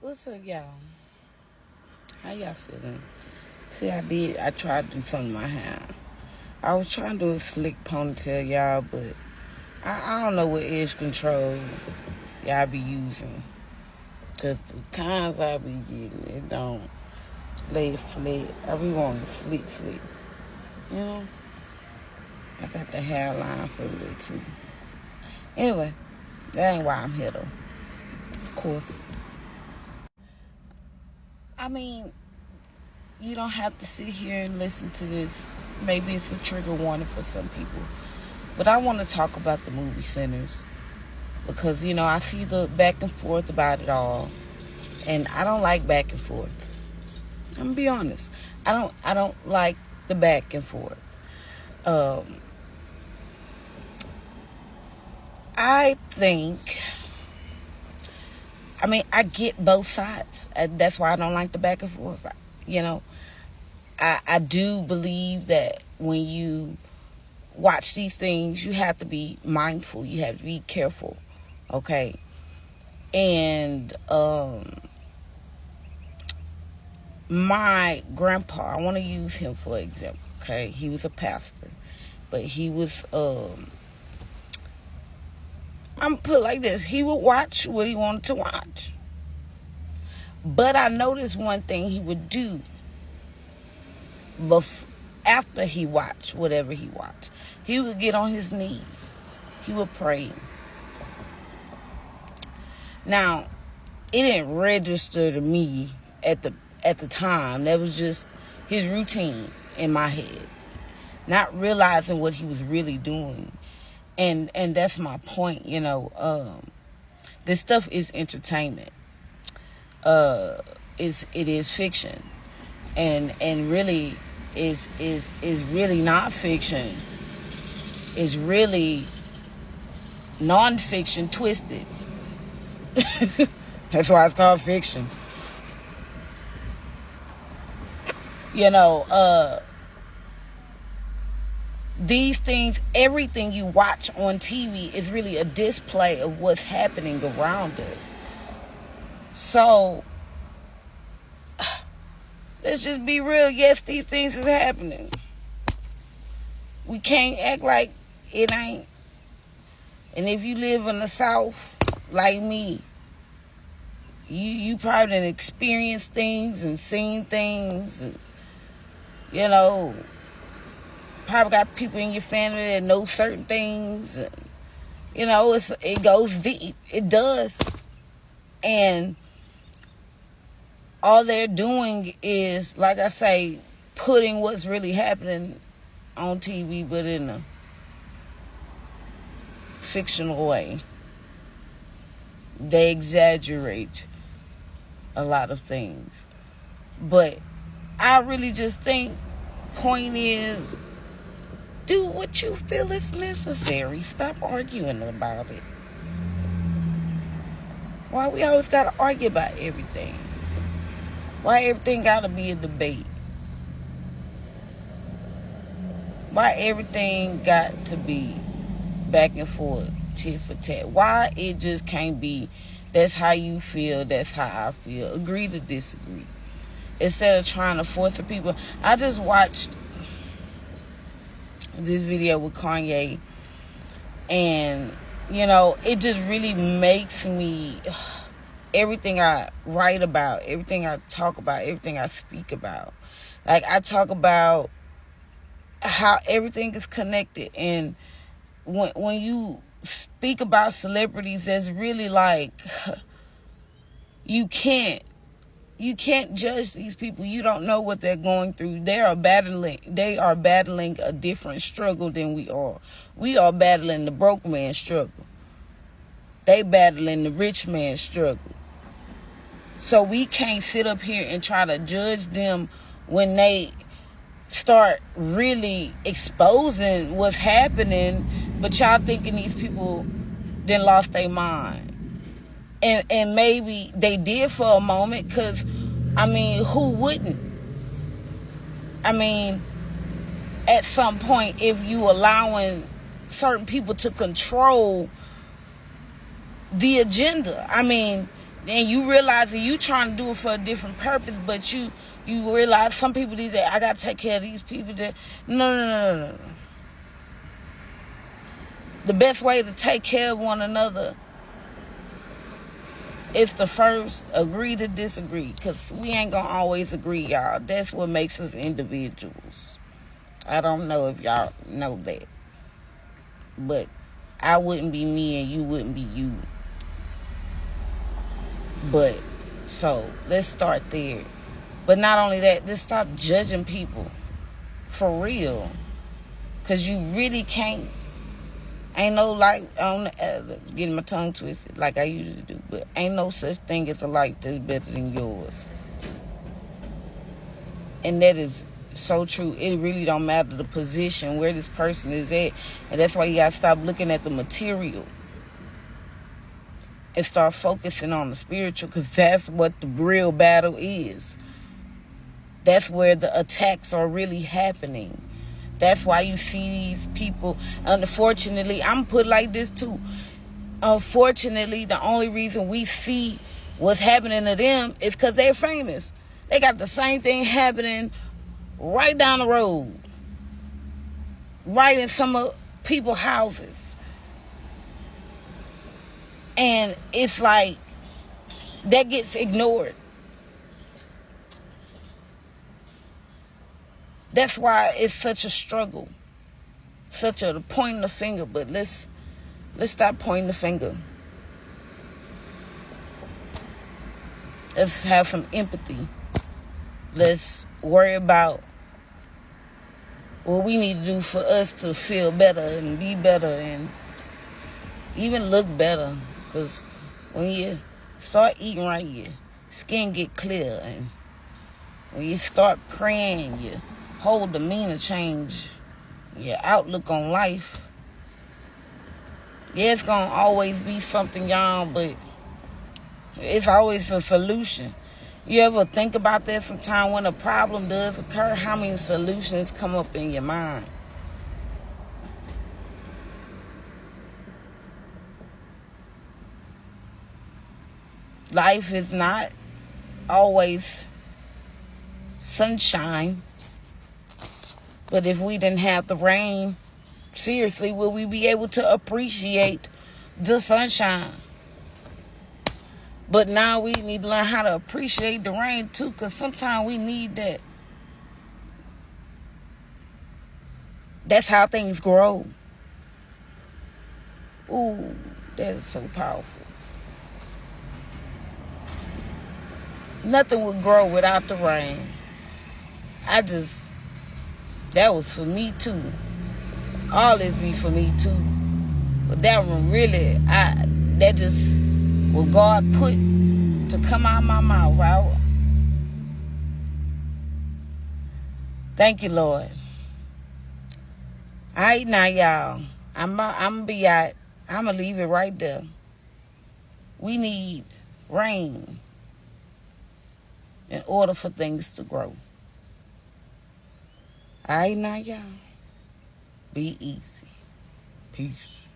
What's up, y'all? How y'all feeling? See, I tried to do something to my hair. I was trying to do a slick ponytail, y'all, but I don't know what edge control y'all be using. Because the times I be getting, it don't lay it flat. I be wanting slick. You know? I got the hairline for it, too. Anyway, that ain't why I'm here, though. Of course. I mean, you don't have to sit here and listen to this. Maybe it's a trigger warning for some people. But I want to talk about the movie Sinners. Because, I see the back and forth about it all. And I don't like back and forth. I'm going to be honest. I don't like the back and forth. I think, I get both sides. That's why I don't like the back and forth. I do believe that when you watch these things, you have to be mindful. You have to be careful. Okay. And my grandpa, I want to use him for example. Okay. He was a pastor. But he was, I'm put it like this. He would watch what he wanted to watch. But I noticed one thing he would do after he watched whatever he watched. He would get on his knees. He would pray. Now, it didn't register to me at the time. That was just his routine in my head. Not realizing what he was really doing. And that's my point, this stuff is entertainment. It is fiction. And really is really not fiction. It's really non-fiction twisted. That's why it's called fiction. These things, everything you watch on TV is really a display of what's happening around us. So, let's just be real. Yes, these things is happening. We can't act like it ain't. And if you live in the South, like me, you probably done experienced things and seen things. And, probably got people in your family that know certain things. And, it goes deep. It does. And all they're doing is, like I say, putting what's really happening on TV, but in a fictional way. They exaggerate a lot of things. But I really just think, point is, do what you feel is necessary. Stop arguing about it. Why we always gotta argue about everything? Why everything gotta be a debate? Why everything got to be back and forth, tit for tat? Why it just can't be, that's how you feel, that's how I feel. Agree to disagree. Instead of trying to force the people. I just watched this video with Kanye, and it just really makes me, everything I write about, everything I talk about, everything I speak about, like I talk about how everything is connected. And when you speak about celebrities, that's really like, you can't judge these people. You don't know what they're going through. They are battling a different struggle than we are. We are battling the broke man's struggle. They battling the rich man's struggle. So we can't sit up here and try to judge them when they start really exposing what's happening, but y'all thinking these people then lost their mind. And maybe they did for a moment, because, who wouldn't? At some point, if you allowing certain people to control the agenda, Then you realize that you trying to do it for a different purpose, but you realize some people these days, I gotta take care of these people that no. The best way to take care of one another is to first agree to disagree, because we ain't gonna always agree, y'all. That's what makes us individuals. I don't know if y'all know that, but I wouldn't be me and you wouldn't be you. But so let's start there. But not only that, just stop judging people for real, because you really can't. Ain't no like on getting my tongue twisted like I usually do, but ain't no such thing as a life that's better than yours. And that is so true. It really don't matter the position where this person is at, and that's why you gotta stop looking at the material and start focusing on the spiritual, because that's what the real battle is. That's where the attacks are really happening. That's why you see these people. Unfortunately, I'm put like this too. Unfortunately, the only reason we see what's happening to them is because they're famous. They got the same thing happening right down the road, right in some of people's houses. And it's like that gets ignored. That's why it's such a struggle, such a pointing the finger. But let's stop pointing the finger. Let's have some empathy. Let's worry about what we need to do for us to feel better and be better and even look better. Because when you start eating right, your skin get clear. And when you start praying, your whole demeanor change, your outlook on life. Yeah, it's going to always be something, y'all, but it's always a solution. You ever think about that sometime when a problem does occur? How many solutions come up in your mind? Life is not always sunshine. But if we didn't have the rain, seriously, will we be able to appreciate the sunshine? But now we need to learn how to appreciate the rain too, because sometimes we need that. That's how things grow. Ooh, that is so powerful. Nothing would grow without the rain. That was for me too. All this be for me too. But that one really, that just what God put to come out of my mouth. Right? Thank you, Lord. All right, now, y'all. I'm going to be out. I'm going to leave it right there. We need rain in order for things to grow. All right, now, y'all. Be easy. Peace.